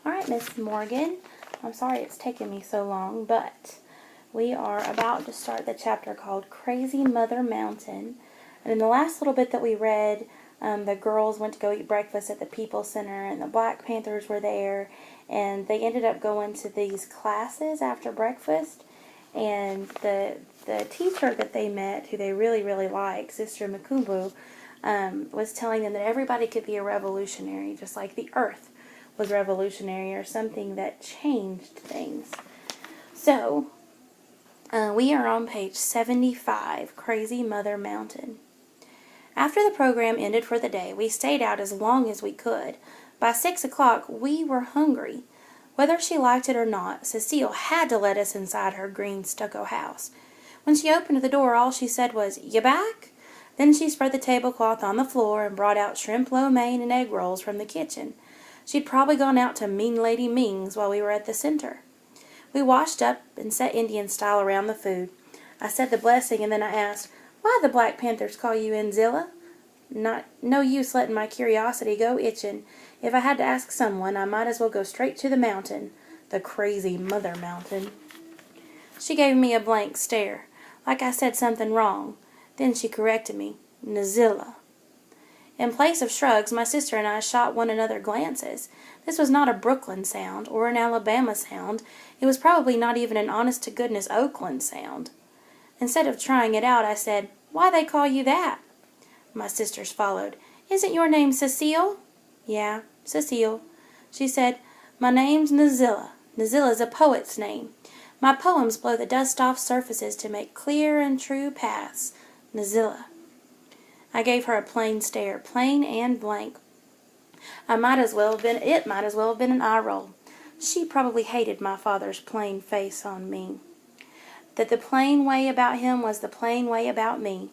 Alright, Miss Morgan, I'm sorry it's taken me so long, but we are about to start the chapter called Crazy Mother Mountain. And in the last little bit that we read, the girls went to go eat breakfast at the People Center, and the Black Panthers were there, and they ended up going to these classes after breakfast, and the teacher that they met, who they really, really liked, Sister Makumbu, was telling them that everybody could be a revolutionary, just like the earth was revolutionary, or something that changed things. So, we are on page 75, Crazy Mother Mountain. After the program ended for the day, we stayed out as long as we could. By 6 o'clock, we were hungry. Whether she liked it or not, Cecile had to let us inside her green stucco house. When she opened the door, all she said was, "You back?" Then she spread the tablecloth on the floor and brought out shrimp lo mein and egg rolls from the kitchen. She'd probably gone out to Mean Lady Ming's while we were at the center. We washed up and sat Indian style around the food. I said the blessing, and then I asked, "Why the Black Panthers call you Enzilla?" No use letting my curiosity go itching. If I had to ask someone, I might as well go straight to the mountain, the Crazy Mother Mountain. She gave me a blank stare, like I said something wrong. Then she corrected me, Nazilla. In place of shrugs, my sister and I shot one another glances. This was not a Brooklyn sound, or an Alabama sound. It was probably not even an honest-to-goodness Oakland sound. Instead of trying it out, I said, "Why they call you that?" My sisters followed. "Isn't your name Cecile?" "Yeah, Cecile." She said, "My name's Nazilla. Nazilla's a poet's name. My poems blow the dust off surfaces to make clear and true paths. Nazilla." I gave her a plain stare, plain and blank. It might as well have been an eye roll. She probably hated my father's plain face on me. That the plain way about him was the plain way about me.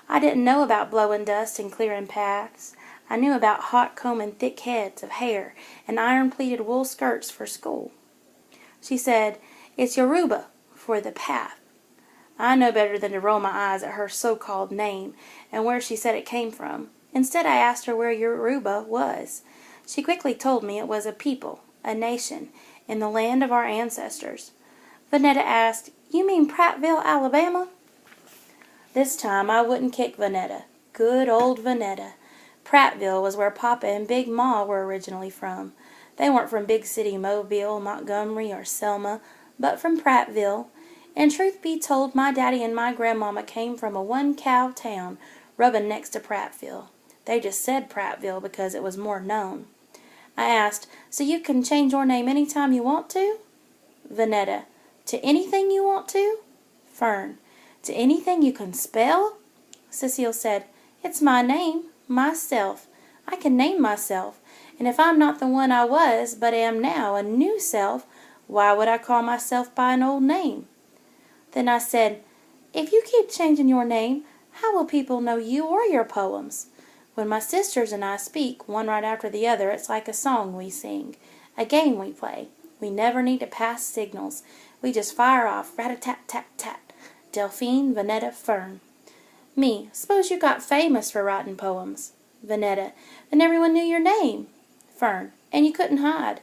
I didn't know about blowing dust and clearing paths. I knew about hot combing thick heads of hair and iron-pleated wool skirts for school. She said, "It's Yoruba for the path." I know better than to roll my eyes at her so-called name and where she said it came from. Instead, I asked her where Yoruba was. She quickly told me it was a people, a nation, in the land of our ancestors. Vanetta asked, "You mean Prattville, Alabama?" This time I wouldn't kick Vanetta. Good old Vanetta. Prattville was where Papa and Big Ma were originally from. They weren't from big city Mobile, Montgomery, or Selma, but from Prattville. And truth be told, my daddy and my grandmama came from a one-cow town rubbing next to Prattville. They just said Prattville because it was more known. I asked, "So you can change your name any time you want to?" Vanetta, "To anything you want to?" Fern, "To anything you can spell?" Cecile said, "It's my name, myself. I can name myself, and if I'm not the one I was, but am now, a new self, why would I call myself by an old name?" Then I said, "If you keep changing your name, how will people know you or your poems? When my sisters and I speak, one right after the other, it's like a song we sing, a game we play. We never need to pass signals. We just fire off, rat-a-tat-tat-tat. Delphine, Vanetta, Fern. Me, suppose you got famous for writing poems. Vanetta, then everyone knew your name. Fern, and you couldn't hide.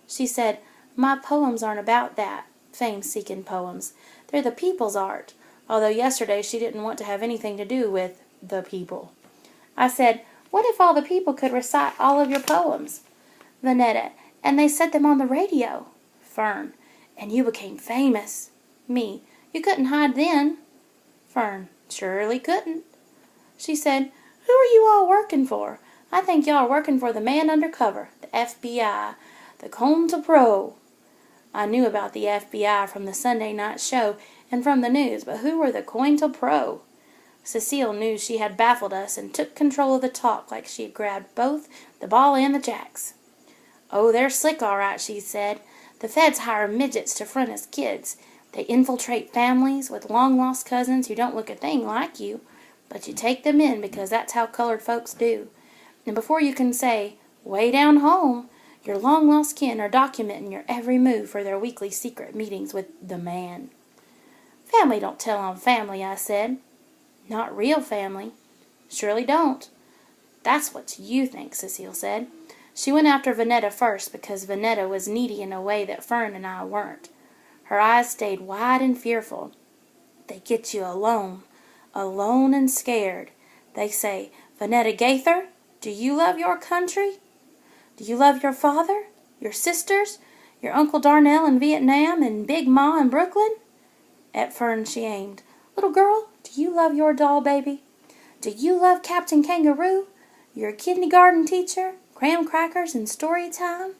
She said, "My poems aren't about that, fame-seeking poems. They're the people's art," although yesterday she didn't want to have anything to do with the people. I said, "What if all the people could recite all of your poems?" Vanetta, "And they said them on the radio." Fern, "And you became famous." Me, "You couldn't hide then." Fern, "Surely couldn't." She said, "Who are you all working for? I think y'all are working for the man undercover, the FBI, the Compte Pro." I knew about the FBI from the Sunday night show and from the news, but who were the Compte Pro? Cecile knew she had baffled us and took control of the talk like she had grabbed both the ball and the jacks. "Oh, they're slick all right," she said. "The feds hire midgets to front as kids. They infiltrate families with long-lost cousins who don't look a thing like you, but you take them in because that's how colored folks do. And before you can say, 'Way down home,' your long-lost kin are documenting your every move for their weekly secret meetings with the man." "Family don't tell on family," I said. "Not real family." "Surely don't." "That's what you think," Cecile said. She went after Vanetta first because Vanetta was needy in a way that Fern and I weren't. Her eyes stayed wide and fearful. They get you alone and scared. They say, Vanetta Gaither, do you love your country? Do you love your father, your sisters, your Uncle Darnell in Vietnam, and Big Ma in Brooklyn? At Fern she aimed. Little girl, do you love your doll baby? Do you love Captain Kangaroo, your kindergarten teacher, graham crackers, and story time?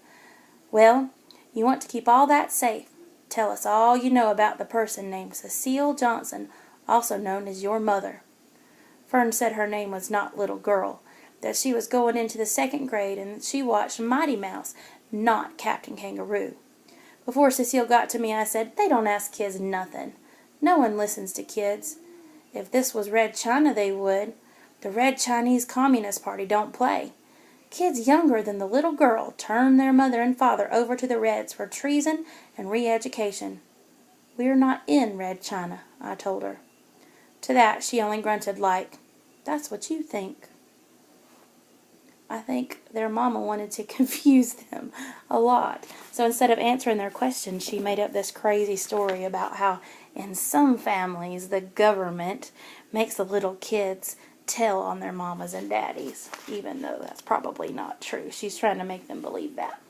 Well, you want to keep all that safe. Tell us all you know about the person named Cecile Johnson, also known as your mother. Fern said her name was not Little Girl, that she was going into the 2nd grade and that she watched Mighty Mouse, not Captain Kangaroo. Before Cecile got to me, I said, they don't ask kids nothing. No one listens to kids. If this was Red China, they would. The Red Chinese Communist Party don't play. Kids younger than the little girl turn their mother and father over to the Reds for treason and re-education. We're not in Red China, I told her. To that, she only grunted like, that's what you think. I think their mama wanted to confuse them a lot. So instead of answering their questions, she made up this crazy story about how in some families the government makes the little kids tell on their mamas and daddies, even though that's probably not true. She's trying to make them believe that.